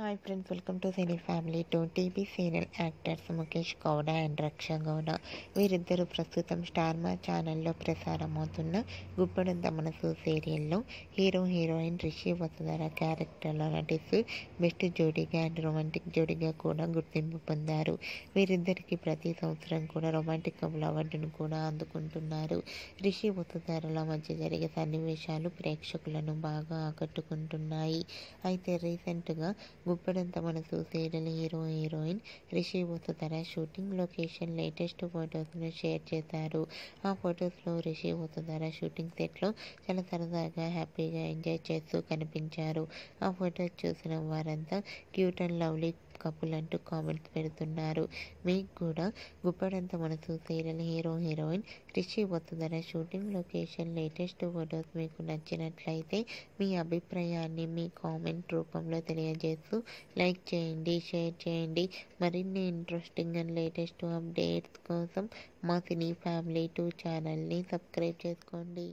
Hi friends, welcome to cine family. TV serial actors Mukesh Gowda and Raksha Gowda వీరిద్దరూ ప్రస్తుతం star మా ఛానల్లో ప్రసారమవుతున్న గుప్పడంత మనసు సీరియల్లో హీరోయిన్ రిషి వసుధర క్యారెక్టర్లో నటిస్తూ బెస్ట్ జోడీగా అండ్ రొమాంటిక్ జోడీగా కూడా గుర్తింపు పొందారు. వీరిద్దరికి ప్రతి సంవత్సరం కూడా రొమాంటిక్ కపుల్ అవార్డును కూడా అందుకుంటున్నారు. రిషి వసుధరల మధ్య జరిగే సన్నివేశాలు ప్రేక్షకులను బాగా ఆకట్టుకుంటున్నాయి. అయితే రీసెంట్గా Guppedantha Manasu serial heroine Rishi Vasudhara shooting location latest ఫొటోస్ను షేర్ చేశారు. ఆ ఫొటోస్లో రిషి వసుధర షూటింగ్ సెట్లో చాలా సరదాగా హ్యాపీగా ఎంజాయ్ చేస్తూ కనిపించారు. ఆ ఫొటోస్ చూసిన వారంతా క్యూట్ అండ్ లవ్లీ కపుల్ అంటూ కామెంట్స్ పెడుతున్నారు. మీకు కూడా Guppedantha Manasu serial heroine Rishi Vasudhara shooting location latest photos మీకు నచ్చినట్లయితే మీ అభిప్రాయాన్ని మీ కామెంట్ రూపంలో తెలియజేస్తూ లైక్ చేయండి, షేర్ చేయండి. మరిన్ని ఇంట్రెస్టింగ్ అండ్ లేటెస్ట్ అప్డేట్స్ కోసం మా సినీ ఫ్యామిలీ 2 ఛానల్ని సబ్స్క్రైబ్ చేసుకోండి.